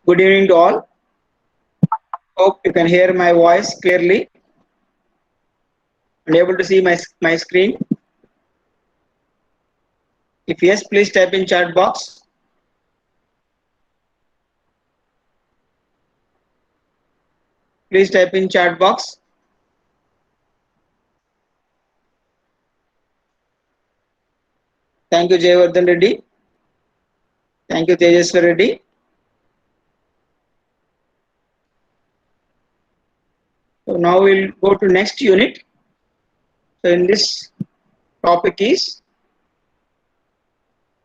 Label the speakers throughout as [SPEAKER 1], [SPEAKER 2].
[SPEAKER 1] Good evening to all. Hope you can hear my voice clearly and able to see my screen. If yes, please type in chat box. Please type in chat box. Thank you, Jayavardhan Reddy. Thank you, Tejaswar Reddy. So now we'll go to next unit. So in this topic is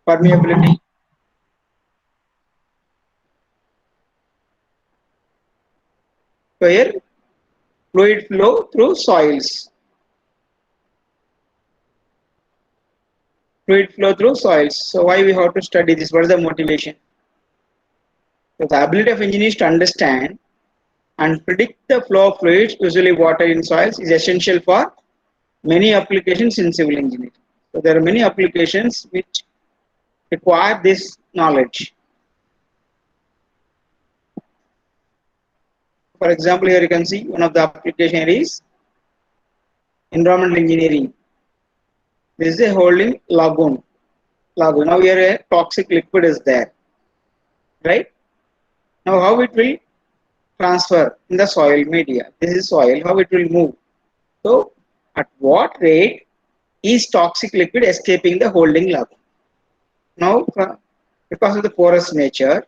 [SPEAKER 1] permeability. So here, fluid flow through soils. Fluid flow through soils. So why we have to study this? What is the motivation? So the ability of engineers to understand and predict the flow of fluids, usually water in soils, is essential for many applications in civil engineering. So there are many applications which require this knowledge. For example, here you can see one of the application is environmental engineering. This is a holding lagoon. Now here a toxic liquid is there, right? Now how it will transfer in the soil media? This is soil. How it will move? So at what rate is toxic liquid escaping the holding lagoon? Now because of the porous nature,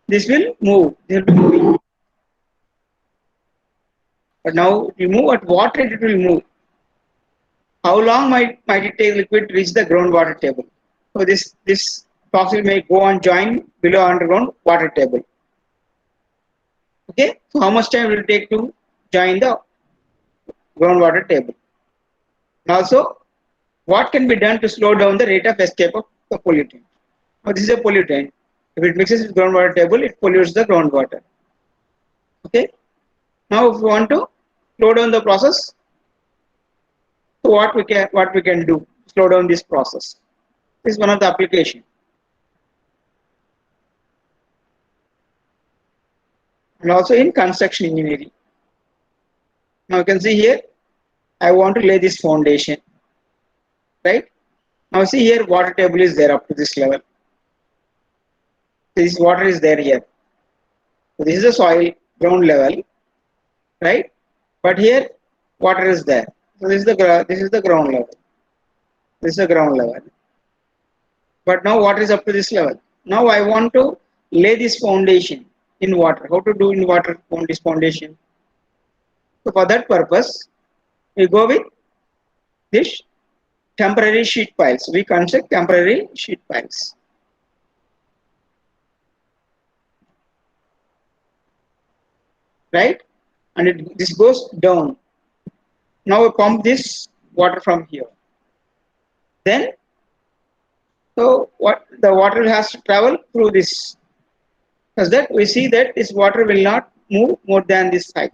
[SPEAKER 1] this will move. This will be moving. But now it will move at what rate it will move? How long might it take liquid to reach the groundwater table? So this toxin may go and join below underground water table. Okay, so how much time will it take to join the groundwater table? And also, what can be done to slow down the rate of escape of the pollutant? Now this is a pollutant. If it mixes with groundwater table, it pollutes the groundwater. Okay. Now if we want to slow down the process, so what we can do? Slow down this process. This is one of the application. And also in construction engineering. Now you can see here, I want to lay this foundation, right? Now see here, water table is there up to this level. This water is there here. So this is the soil ground level, right? But here water is there. So this is the ground level. This is the ground level. But now water is up to this level. Now I want to lay this foundation in water. How to do in water this foundation? So for that purpose, we go with this temporary sheet piles. We construct temporary sheet piles. Right? And this goes down. Now we pump this water from here. Then, so what the water has to travel through this. Because that we see that this water will not move more than this height.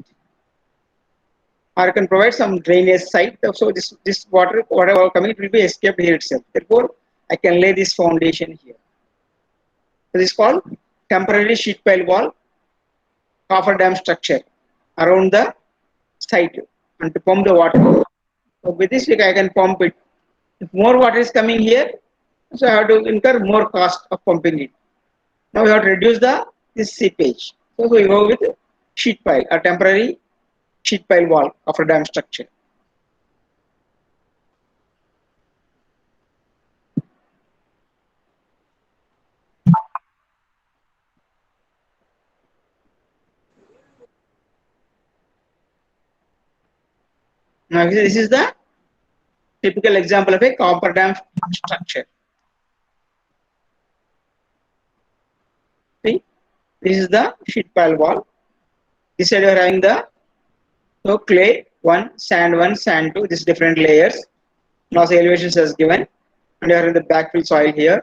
[SPEAKER 1] Or I can provide some drainage site. So this water, whatever coming, it will be escaped here itself. Therefore, I can lay this foundation here. So this is called temporary sheet pile wall cofferdam structure around the site and to pump the water. So with this I can pump it. If more water is coming here, so I have to incur more cost of pumping it. Now we have to reduce this seepage. So we go with sheet pile, a temporary sheet pile wall of a dam structure. Now this is the typical example of a copper dam structure. See, this is the sheet pile wall. This side you are having the clay 1, sand 2, these different layers. Now the elevations as given, and you are in the backfill soil here,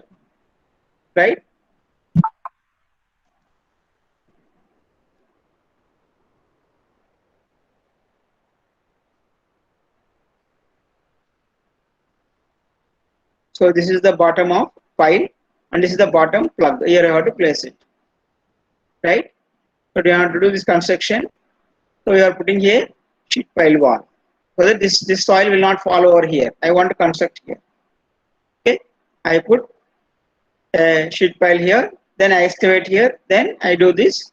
[SPEAKER 1] right? So this is the bottom of pile, and this is the bottom plug. Here you have to place it, right? So you have to do this construction. So you are putting here sheet pile wall, so that this soil will not fall over here. I want to construct here. Okay, I put a sheet pile here, then I excavate here, then I do this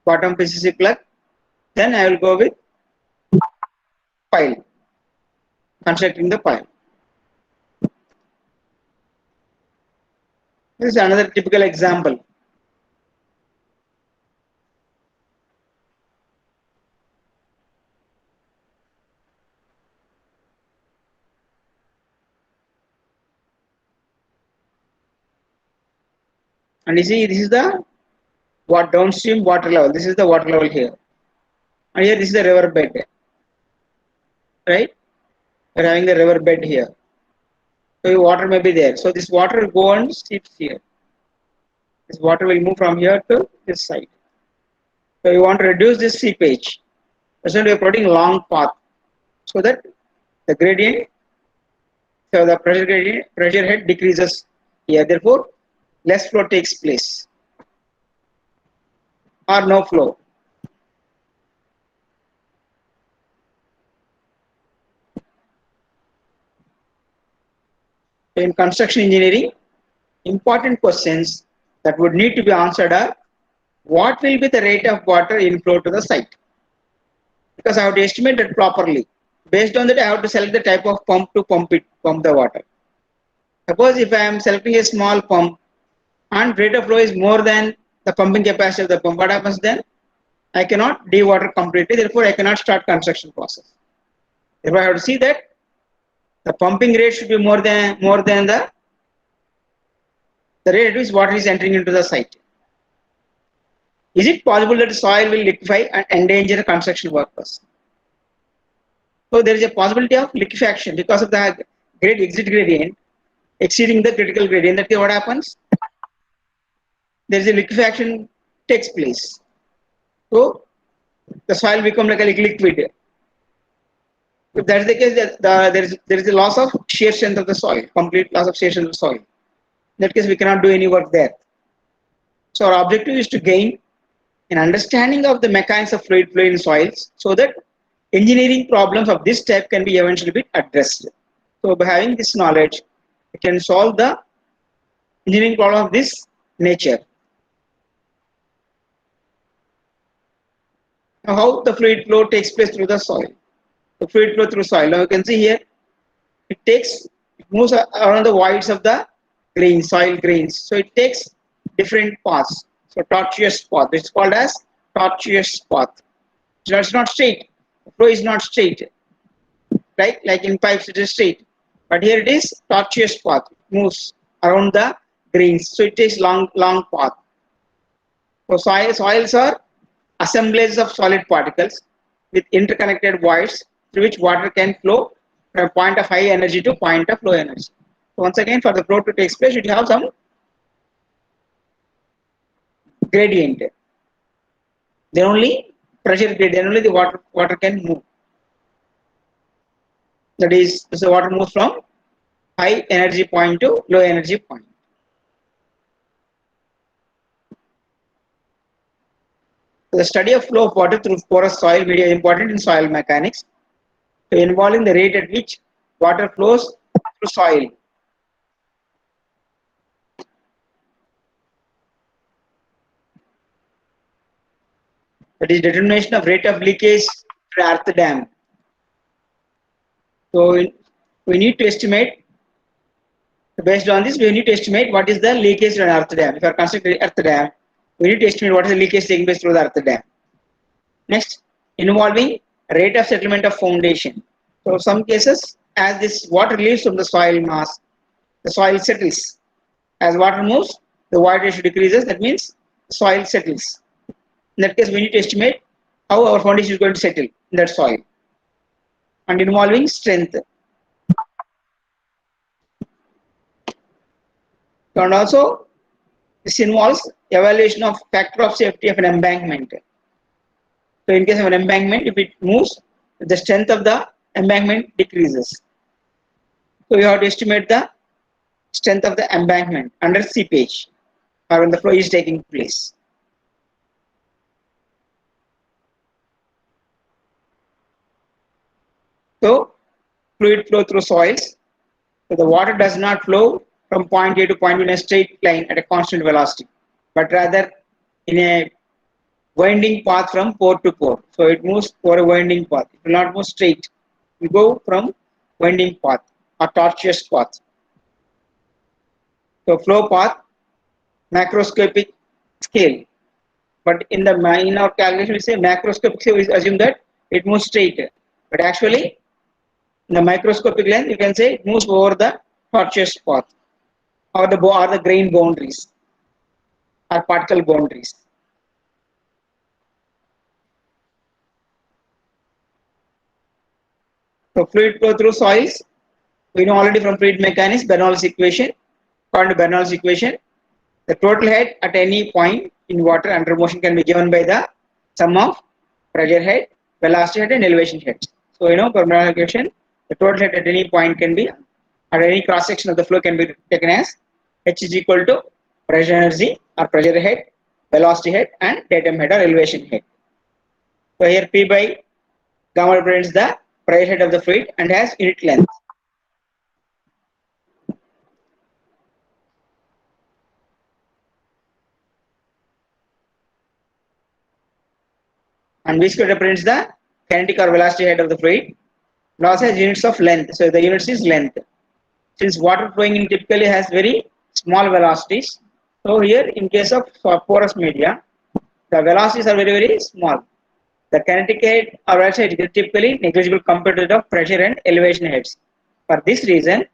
[SPEAKER 1] bottom PCC plug, then I will go with pile, constructing the pile. This is another typical example. And you see, this is the downstream water level. This is the water level here. And here, this is the river bed. Right? We're having the river bed here. So water may be there. So this water will go and seeps here. This water will move from here to this side. So you want to reduce this seepage. That's why we are putting long path, so that the gradient, so the pressure head decreases here. Therefore, less flow takes place or no flow. In construction engineering, important questions that would need to be answered are: what will be the rate of water inflow to the site? Because I have to estimate that properly. Based on that, I have to select the type of pump to pump the water. Suppose if I am selecting a small pump and rate of flow is more than the pumping capacity of the pump, what happens then? I cannot dewater completely, therefore I cannot start construction process. Therefore I have to see that the pumping rate should be more than the rate at which water is entering into the site. Is it possible that the soil will liquefy and endanger construction workers? So there is a possibility of liquefaction because of the exit gradient exceeding the critical gradient. That what happens? There is a liquefaction takes place. So the soil becomes like a liquid. If that is the case, there is a loss of shear strength of the soil, complete loss of shear strength of the soil. In that case, we cannot do any work there. So our objective is to gain an understanding of the mechanics of fluid flow in soils, so that engineering problems of this type can be eventually be addressed. So by having this knowledge, we can solve the engineering problem of this nature. Now, how the fluid flow takes place through the soil? The fluid flow through soil. Now you can see here, it moves around the voids of the soil grains. So it takes different paths. So tortuous path. It's called as tortuous path. So it's not straight. The flow is not straight, right? Like in pipes, it is straight. But here it is tortuous path. It moves around the grains. So it takes long path. So soils are assemblages of solid particles with interconnected voids through which water can flow from point of high energy to point of low energy. So once again, for the flow to take place, you have some gradient. Then only pressure gradient, then only the water can move. That is, the water moves from high energy point to low energy point. So the study of flow of water through porous soil media is important in soil mechanics, involving the rate at which water flows through soil. That is determination of rate of leakage to earth dam. So we need to estimate, based on this, we need to estimate what is the leakage to an earth dam. If you are constructing earth dam, we need to estimate what is the leakage taking place through the earth dam. Next, involving rate of settlement of foundation. So some cases, as this water leaves from the soil mass, the soil settles. As water moves, the void ratio decreases. That means the soil settles. In that case, we need to estimate how our foundation is going to settle in that soil. And involving strength. And also, this involves evaluation of factor of safety of an embankment. So in case of an embankment, if it moves, the strength of the embankment decreases. So you have to estimate the strength of the embankment under seepage or when the flow is taking place. So fluid flow through soils. So the water does not flow from point A to point B in a straight line at a constant velocity, but rather in a winding path from pore to pore. So it moves for a winding path. It will not move straight. We go from winding path or tortuous path. So flow path, macroscopic scale. But in our calculation, we say macroscopic scale. We assume that it moves straight. But actually, in the microscopic length, you can say it moves over the tortuous path or the grain boundaries or particle boundaries. So fluid flow through soils, we know already from fluid mechanics, Bernoulli's equation. According to Bernoulli's equation, the total head at any point in water under motion can be given by the sum of pressure head, velocity head, and elevation head. So Bernoulli's equation, the total head at any point can be, at any cross section of the flow can be taken as H is equal to pressure energy or pressure head, velocity head, and datum head or elevation head. So here P by gamma represents the pressure head of the fluid and has unit length. and v square represents the kinetic or velocity head of the fluid. It also has units of length, so the units is length. Since water flowing in typically has very small velocities, so here in case of porous media, the velocities are very small. The kinetic head or velocity head is typically negligible compared to the pressure and elevation heads. For this reason,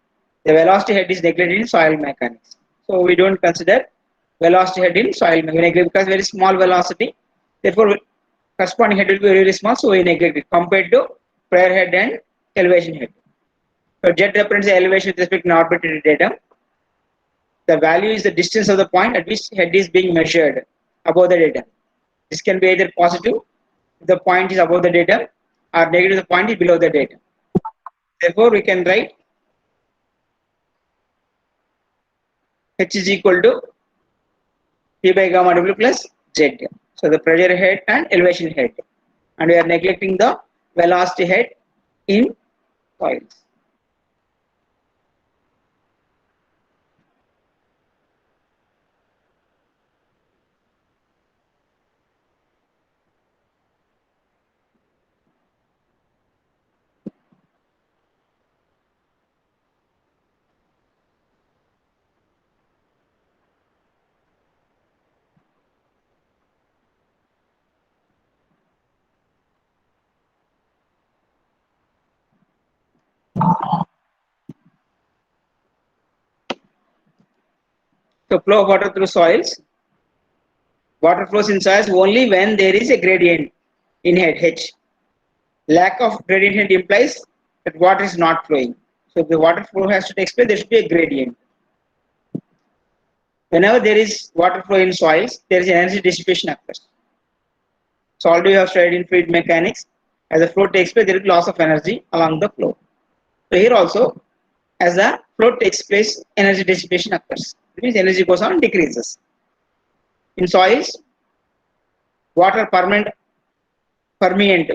[SPEAKER 1] the velocity head is neglected in soil mechanics. So we don't consider velocity head in soil mechanics because very small velocity. Therefore, corresponding head will be very small, so we neglect it compared to pressure head and elevation head. So jet represents the elevation with respect to an arbitrary datum. The value is the distance of the point at which head is being measured above the datum. This can be either positive if the point is above the datum or negative if the point is below the datum. Therefore, we can write H is equal to P by gamma W plus Z. So the pressure head and elevation head. And we are neglecting the velocity head in soils. So flow of water through soils. Water flows in soils only when there is a gradient in head H. Lack of gradient head implies that water is not flowing. So the water flow has to take place, there should be a gradient. Whenever there is water flow in soils, there is energy dissipation occurs. So already we have studied in fluid mechanics. As the flow takes place, there is loss of energy along the flow. So here also, as the flow takes place, energy dissipation occurs. It means energy goes on and decreases. In soils, water permeant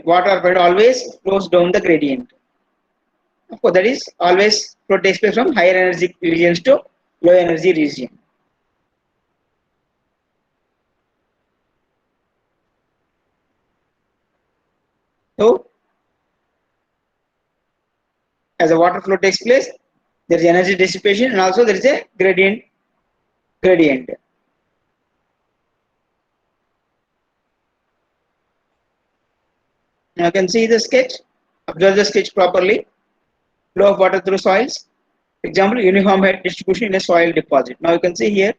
[SPEAKER 1] water always flows down the gradient. So that is always flow takes place from higher energy regions to low energy region. So as the water flow takes place, there is energy dissipation and also there is a gradient. Now you can see the sketch. Observe the sketch properly. Flow of water through soils. Example, uniform head distribution in a soil deposit. Now you can see here.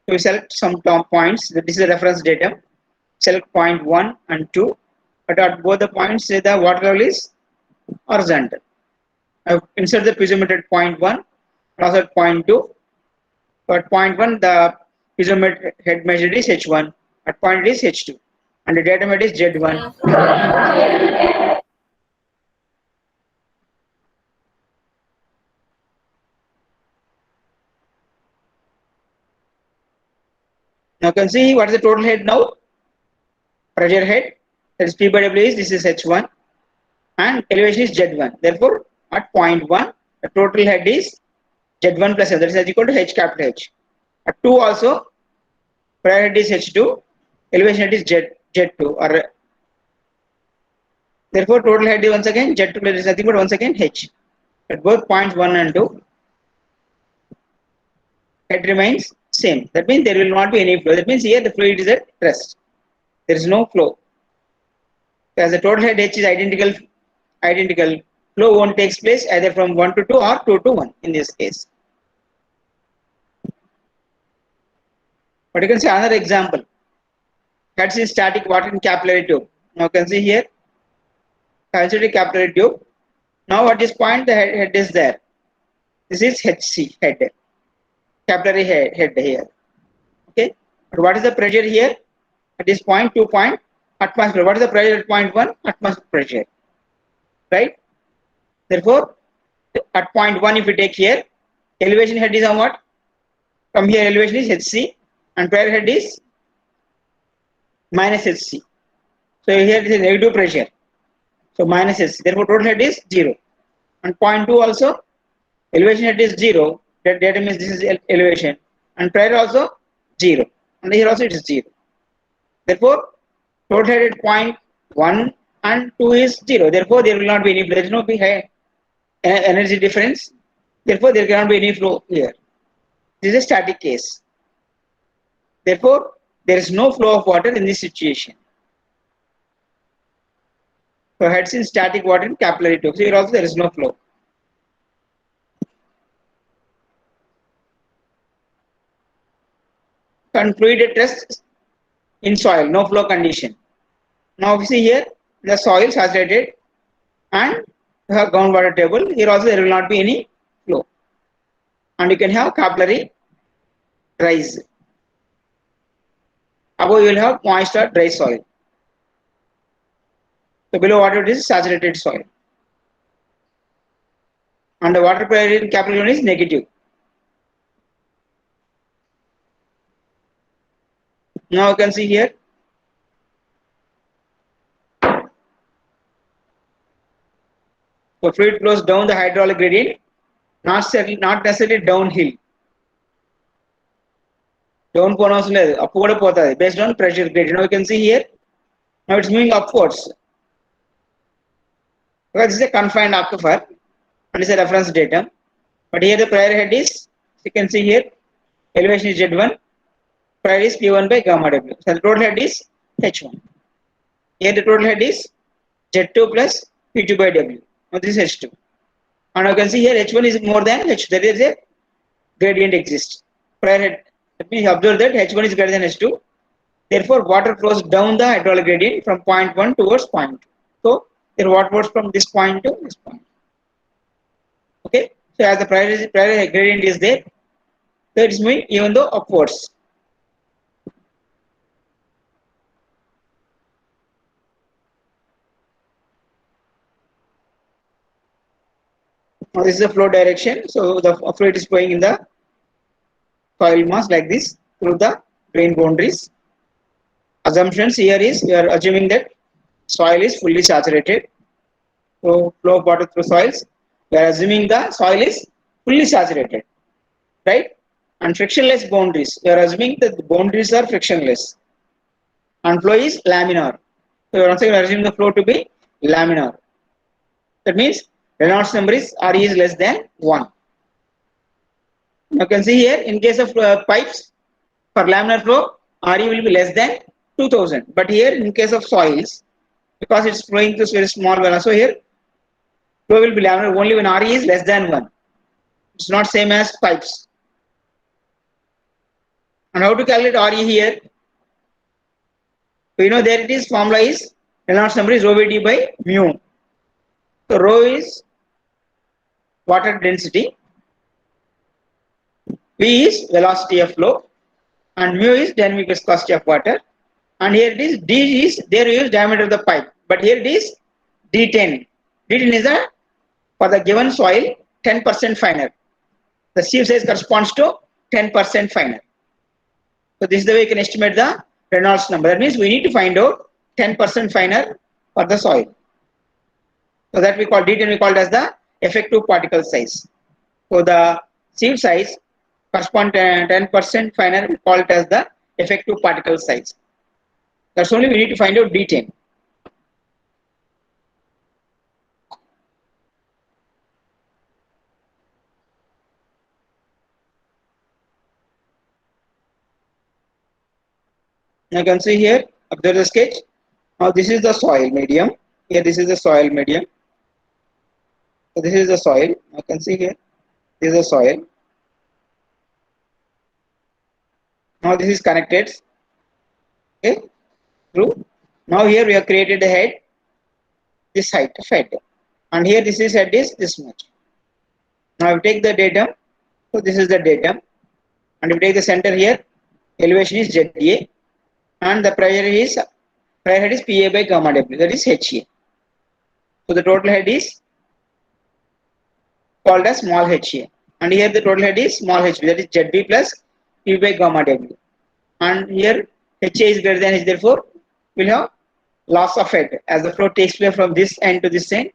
[SPEAKER 1] We select some points. This is the reference datum. Select point 1 and 2. But at both the points, say the water level is horizontal. Insert the piezometer at point 1, also at point 2. So at point 1, the piezometer head measured is H1. At point it is H2. And the datum head is Z1. Now you can see what is the total head now. Pressure head, that is P by W is, this is H1. And elevation is Z1. Therefore, at point 1, the total head is Z1 plus M, that is equal to H capital H. At 2 also, pressure head is H2, elevation head is Z2. Or therefore, total head is once again Z2 plus is nothing but once again H. At both points 1 and 2, head remains same. That means there will not be any flow. That means here the fluid is at rest. There is no flow. So as the total head H is identical, flow won't takes place either from 1 to 2 or 2 to 1 in this case. But you can see another example. That's in static water in capillary tube. Now you can see here, consider capillary tube. Now at this point the head is there. This is HC head, capillary head here. Okay. But what is the pressure here? At this point, 2 point atmosphere. What is the pressure at point 1? Atmospheric pressure. Right? Therefore, at point 1, if we take here, elevation head is on what? From here, elevation is HC and pressure head is minus HC. So here it is a negative pressure. So minus HC. Therefore, total head is 0. And point 2 also, elevation head is 0. That means this is elevation. And pressure also 0. And here also it is 0. Therefore, total head at point 1 and 2 is 0. Therefore, there will not be any, there is no energy difference. Therefore, there cannot be any flow here. This is a static case. Therefore, there is no flow of water in this situation. So, heads in static water in capillary tube. So, here also there is no flow. And fluid at rest in soil, no flow condition. Now, we see here the soil saturated and you have groundwater table. Here also there will not be any flow. And you can have capillary rise. Above you will have moist or dry soil. So below water it is saturated soil. And the water pressure in capillary zone is negative. Now you can see here. So fluid flows down the hydraulic gradient, not necessarily downhill. Down upward based on pressure gradient. Now you can see here. Now it's moving upwards. Because this is a confined aquifer and it's a reference datum. But here the prior head is, you can see here, elevation is Z1, prior is P1 by gamma W. So the total head is H1. Here the total head is Z2 plus P2 by W. Now this is H2. And you can see here H1 is more than H2. There is a gradient exists. Prior head, let me observe that H1 is greater than H2. Therefore, water flows down the hydraulic gradient from point 1 towards point 2. So, there water flows from this point to this point. Okay. So, as the prior gradient is there, so it is moving even though upwards. Now, this is the flow direction. So, the fluid is flowing in the soil mass like this through the drain boundaries. Assumptions here is we are assuming that soil is fully saturated. So, flow of water through soils. We are assuming the soil is fully saturated, right? And frictionless boundaries. We are assuming that the boundaries are frictionless. And flow is laminar. So, once again, we are assuming the flow to be laminar. That means Reynolds number is RE is less than 1. You can see here in case of pipes for laminar flow, RE will be less than 2000. But here in case of soils, because it's flowing through very small volume, so here flow will be laminar only when RE is less than 1. It's not same as pipes. And how to calculate RE here? So you know there it is, formula is Reynolds number is rho by d by mu. So rho is water density, V is velocity of flow, and mu is dynamic viscosity of water. And here it is D is there you use diameter of the pipe, but here it is D10. D10 is a for the given soil 10% finer. The sieve size corresponds to 10% finer. So this is the way you can estimate the Reynolds number. That means we need to find out 10% finer for the soil. So that we call D10 we call it as the effective particle size. So the sieve size correspond to 10% finer, we call it as the effective particle size. That's only we need to find out D10. You can see here, observe the sketch. Now this is the soil medium. Here this is the soil medium. So this is the soil. You can see here, this is the soil. Now this is connected. Okay, through. Now here we have created a head, this height of head, and here this is head is this much. Now we take the datum. So this is the datum, and we take the center here. Elevation is ZA, and the prior head is PA by gamma W. That is HA. So the total head is called as small HA, and here the total head is small HB. That is ZB plus P by gamma W. And here HA is greater than H, therefore we'll have loss of head as the flow takes place from this end to this end.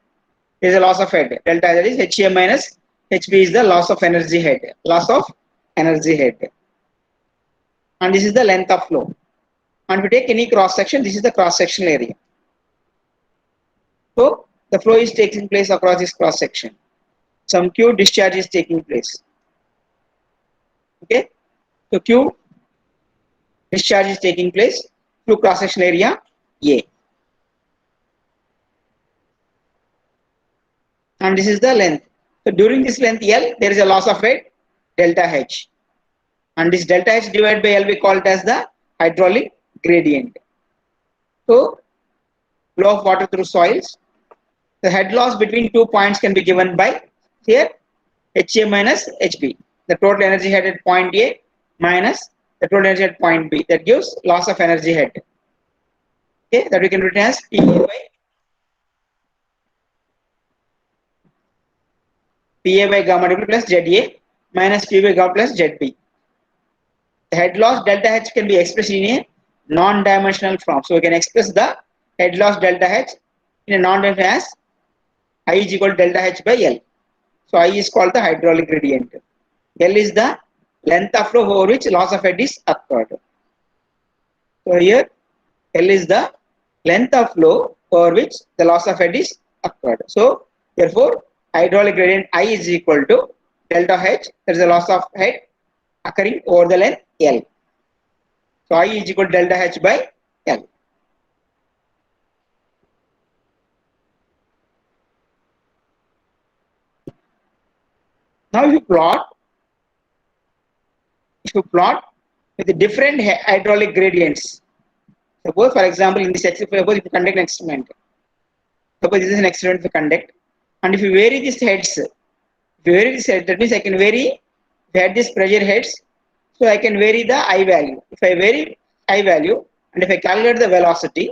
[SPEAKER 1] There is a loss of head. Delta that is HA minus HB is the loss of energy head. Loss of energy head. And this is the length of flow. And we take any cross section, this is the cross sectional area. So the flow is taking place across this cross section. Some Q discharge is taking place. Okay, so Q discharge is taking place through cross section area A. And this is the length. So during this length L, there is a loss of weight delta H. And this delta H divided by L we call it as the hydraulic gradient. So flow of water through soils. The head loss between 2 points can be given by here HA minus HB. The total energy head at point A minus the total energy at point B. That gives loss of energy head. Okay, that we can written as PA by gamma W plus ZA minus P by gamma plus ZB. The head loss delta H can be expressed in a non-dimensional form. So we can express the head loss delta H in a non-dimensional as I is equal to delta H by L. So I is called the hydraulic gradient. L is the length of flow over which loss of head is occurred. So here L is the length of flow over which the loss of head is occurred. So therefore hydraulic gradient I is equal to delta H, that is the loss of head occurring over the length L. So I is equal to delta H by L. Now if you plot with the different hydraulic gradients, suppose for example in this experiment, suppose if you conduct an experiment, suppose this is an experiment to conduct, and if you vary these heads, that means I can vary, if I had this pressure heads, so I can vary the I value. If I vary I value and if I calculate the velocity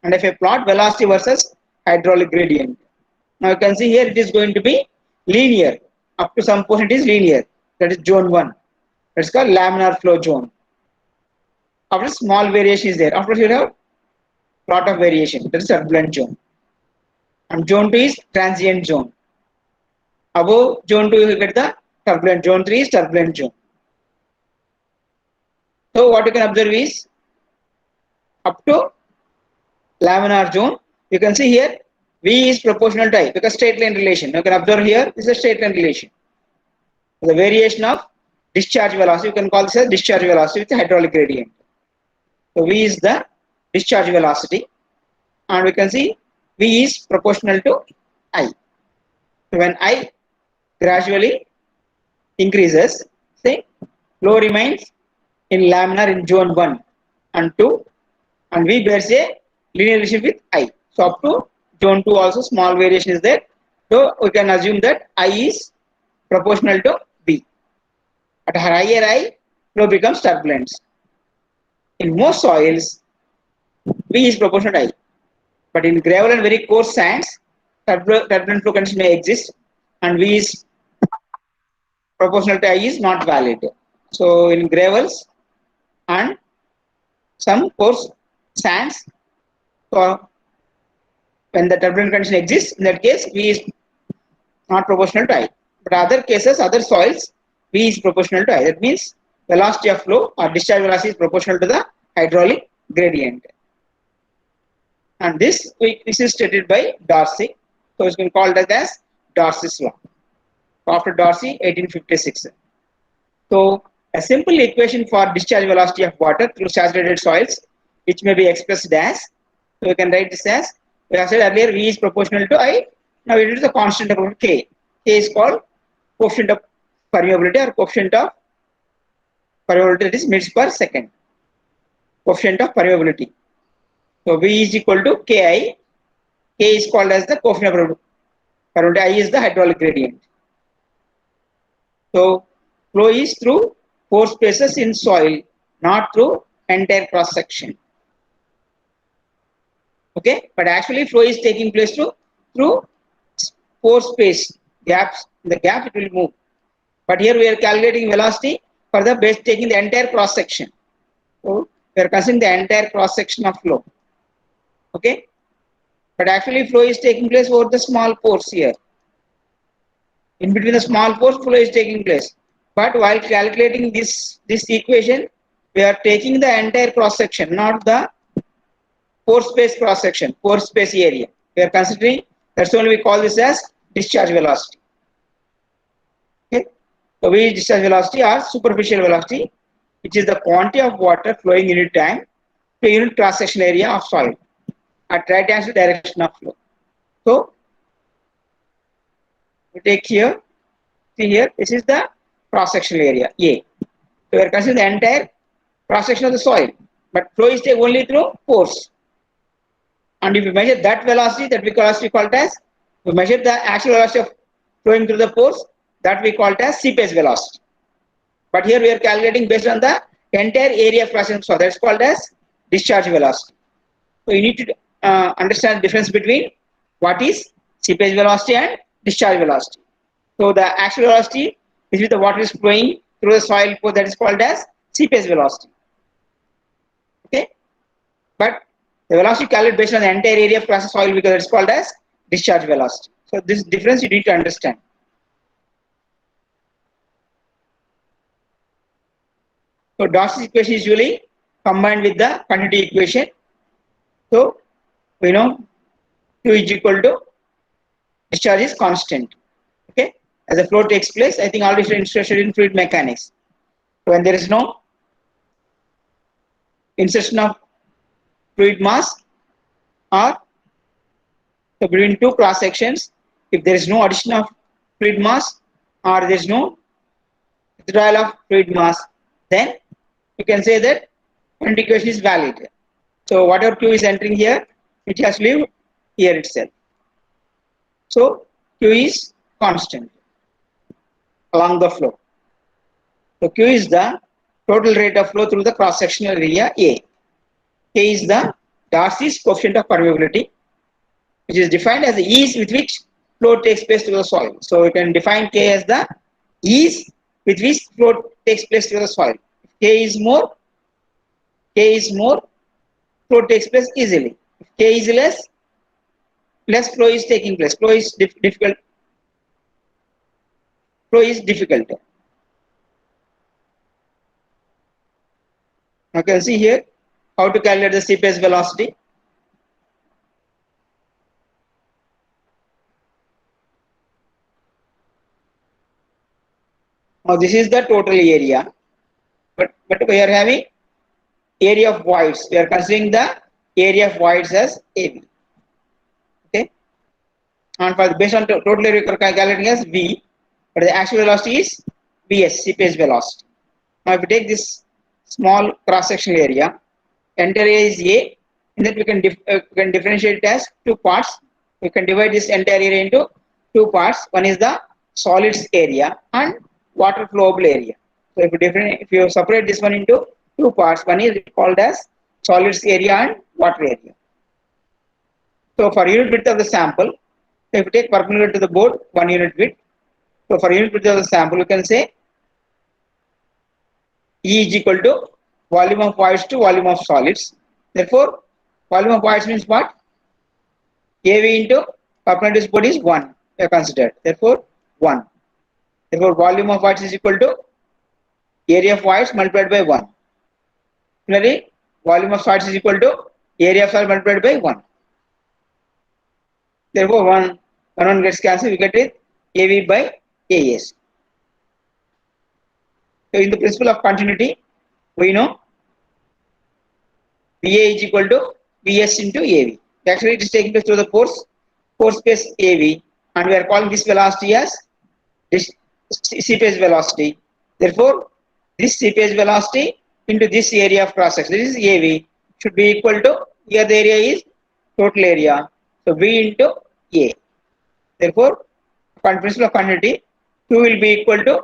[SPEAKER 1] and if I plot velocity versus hydraulic gradient, now you can see here it is going to be linear. Up to some point it is linear. That is zone 1. That's called laminar flow zone. After small variation is there. After you have lot of variation. That is turbulent zone. And zone 2 is transient zone. Above zone 2 you get the turbulent. Zone 3 is turbulent zone. So what you can observe is up to laminar zone, you can see here V is proportional to I because straight line relation. You can observe here this is a straight line relation. The variation of discharge velocity, you can call this as discharge velocity with the hydraulic gradient. So V is the discharge velocity and we can see V is proportional to I. So when I gradually increases, say flow remains in laminar in zone 1 and 2 and V bears a linear relation with I. So up to zone 2 also small variation is there. So we can assume that I is proportional to B. At higher I, flow becomes turbulence. In most soils, V is proportional to I. But in gravel and very coarse sands, turbulent flow condition may exist and V is proportional to I is not valid. So in gravels and some coarse sands, so when the turbulent condition exists, in that case V is not proportional to I. But other cases, other soils, V is proportional to I. That means velocity of flow or discharge velocity is proportional to the hydraulic gradient. And this is stated by Darcy. So it's been called as Darcy's law. After Darcy, 1856. So a simple equation for discharge velocity of water through saturated soils, which may be expressed as, so we can write this as, we have said earlier V is proportional to I. Now it is a constant of K. K is called coefficient of permeability or coefficient of permeability, that is meters per second. Coefficient of permeability. So V is equal to Ki. K is called as the coefficient of permeability. I is the hydraulic gradient. So flow is through pore spaces in soil, not through entire cross section. Okay, but actually flow is taking place through pore space gaps. In the gap it will move. But here we are calculating velocity for the base taking the entire cross section. So we are considering the entire cross section of flow. Okay, but actually flow is taking place over the small pores here. In between the small pores, flow is taking place. But while calculating this equation, we are taking the entire cross section, not the pore space cross section, pore space area. We are considering, that's only we call this as discharge velocity. Okay. So we discharge velocity or superficial velocity, which is the quantity of water flowing unit time to unit cross section area of soil at right angle direction of flow. So we take here, see here, this is the cross sectional area A. So we are considering the entire cross section of the soil, but flow is taken only through pores. And if we measure that velocity, that we call it as, we measure the actual velocity of flowing through the pores, that we call it as seepage velocity. But here we are calculating based on the entire area of cross section, so that's called as discharge velocity. So you need to understand the difference between what is seepage velocity and discharge velocity. So the actual velocity is with the water is flowing through the soil pore, that is called as seepage velocity. Okay, but the velocity calculated based on the entire area of cross soil, because it's called as discharge velocity. So this difference you need to understand. So Darcy's equation is usually combined with the continuity equation. So we know Q is equal to discharge is constant. Okay, as the flow takes place, I think already interested in fluid mechanics. When there is no insertion of fluid mass or so between two cross sections, if there is no addition of fluid mass or there is no withdrawal of fluid mass, then you can say that continuity equation is valid. So whatever Q is entering here, it has to leave here itself. So Q is constant along the flow. So Q is the total rate of flow through the cross sectional area A. K is the Darcy's coefficient of permeability, which is defined as the ease with which flow takes place through the soil. So we can define K as the ease with which flow takes place through the soil. If K is more, flow takes place easily. If K is less flow is taking place. Flow is difficult. Flow is difficult. You can see here how to calculate the seepage velocity. Now this is the total area, but we are having area of voids. We are considering the area of voids as AB. Okay, and for based on total area we are calculating as V, but the actual velocity is Vs, seepage velocity. Now if we take this small cross sectional area, entire area is A, and then we can differentiate it as two parts. We can divide this entire area into two parts. One is the solids area and water flowable area. So if you separate this one into two parts, one is called as solids area and water area. So for unit width of the sample, if you take perpendicular to the board, 1 unit width. So for unit width of the sample, you can say E is equal to volume of voids to volume of solids. Therefore, volume of voids means what? AV into perpendicular to board is 1. We have considered. Therefore, 1. Therefore, volume of voids is equal to area of voids multiplied by 1. Similarly, volume of solids is equal to area of solid multiplied by 1. Therefore, 1 gets cancelled, we get it AV by AS. So, in the principle of continuity, we know VA is equal to VS into AV. Actually, it is taking place through the pore space AV, and we are calling this velocity as this seepage velocity. Therefore, this seepage velocity into this area of cross section, this is AV, should be equal to, here the area is total area, so V into A. Therefore, principle of continuity, Q will be equal to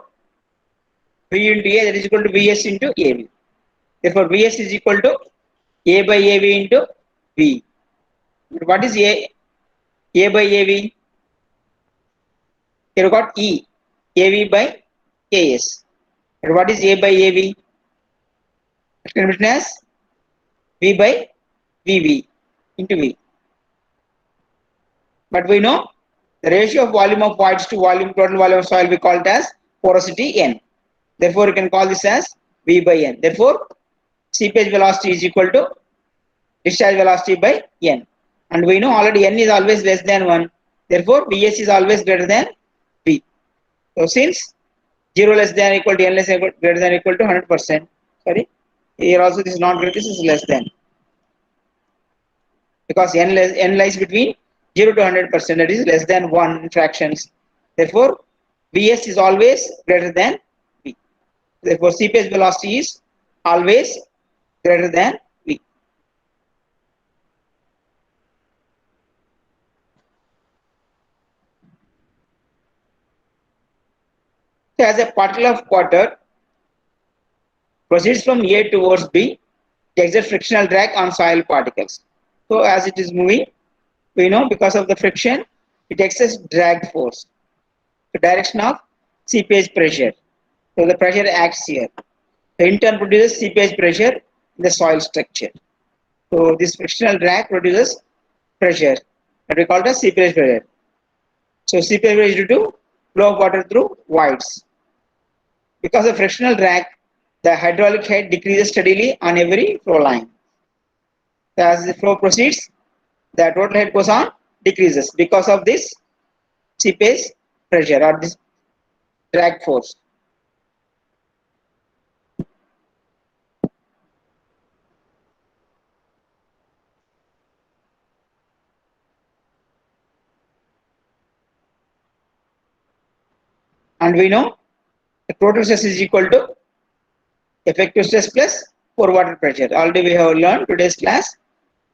[SPEAKER 1] V into A, that is equal to Vs into AV. Therefore, Vs is equal to A by AV into V. What is A by AV? Here we got E, AV by AS. And what is A by AV? It can be written as V by VV into V. But we know the ratio of volume of voids to total volume of soil we call it as porosity N. Therefore, you can call this as V by N. Therefore, seepage velocity is equal to discharge velocity by n. And we know already n is always less than 1. Therefore, Vs is always greater than V. So, since 0 less than equal to n less than greater than equal to 100%, sorry, here also this is not greater, this is less than. Because n lies between 0 to 100%, that is less than 1 fractions. Therefore, Vs is always greater than V. Therefore, seepage velocity is always greater than V. So, as a particle of water proceeds from A towards B, it exerts frictional drag on soil particles. So, as it is moving, we know because of the friction, it exerts drag force. The direction of seepage pressure. So, the pressure acts here. So, in turn produces seepage pressure in the soil structure. So, this frictional drag produces pressure that we call it as seepage pressure. So, seepage pressure is due to flow of water through voids. Because of frictional drag, the hydraulic head decreases steadily on every flow line. So as the flow proceeds, the total head goes on decreases because of this seepage pressure or this drag force. And we know the total stress is equal to effective stress plus pore water pressure. Already we have learned today's class.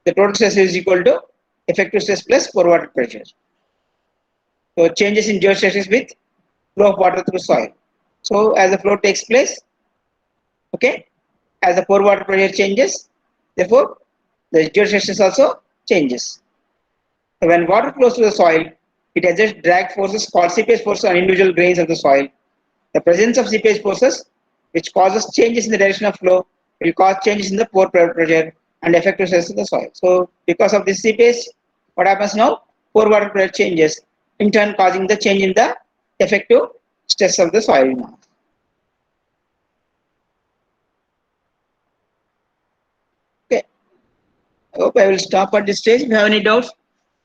[SPEAKER 1] The total stress is equal to effective stress plus pore water pressure. So changes in geostatics with flow of water through soil. So as the flow takes place, okay, as the pore water pressure changes, therefore the geostatics also changes. So when water flows through the soil, it exerts drag forces called seepage forces on individual grains of the soil. The presence of seepage forces, which causes changes in the direction of flow, will cause changes in the pore pressure and effective stress of the soil. So because of this seepage, what happens now? Pore water pressure changes, in turn causing the change in the effective stress of the soil mass. Okay, I hope I will stop at this stage. If you have any doubts,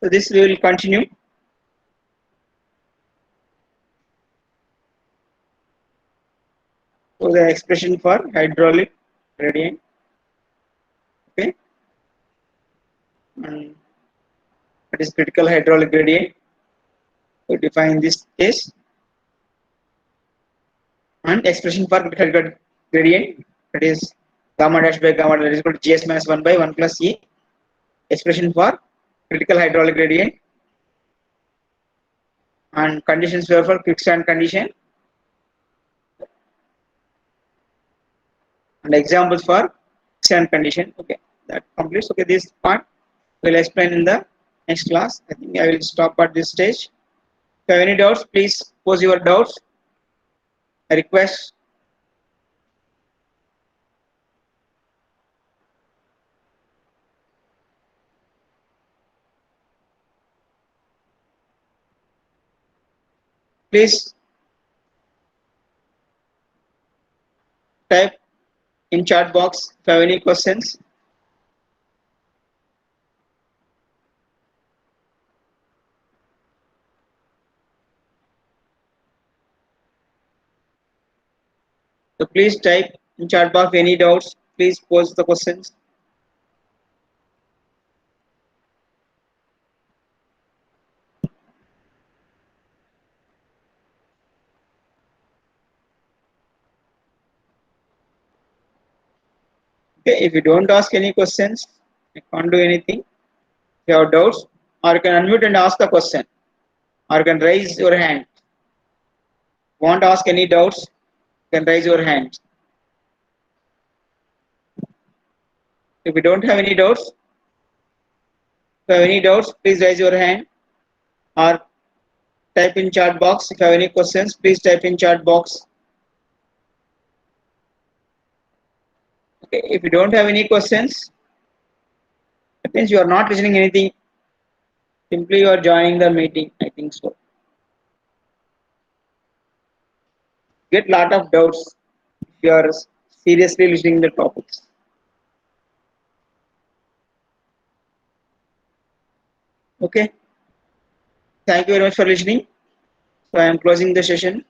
[SPEAKER 1] so this we will continue. So the expression for hydraulic gradient. Okay, and what is critical hydraulic gradient? To define this case, and expression for critical gradient, that is gamma dash by gamma dash is equal to Gs minus 1 by 1 plus E. Expression for critical hydraulic gradient, and conditions were for quicksand condition, and examples for quicksand condition. Okay, that completes. Okay, this part will explain in the next class. I think I will stop at this stage. If you have any doubts, please pose your doubts. I request. Please type in chat box if you have any questions. So please type in chat box any doubts. Please pose the questions. Okay, if you don't ask any questions, I can't do anything. If you have doubts, or you can unmute and ask the question, or you can raise your hand. Want to ask any doubts, you can raise your hand. If you don't have any doubts, please raise your hand or type in chat box. If you have any questions, please type in chat box. Okay, if you don't have any questions, that means you are not listening anything. Simply you are joining the meeting. I think so. Get lot of doubts if you are seriously listening the topics. Okay. Thank you very much for listening. So I am closing the session.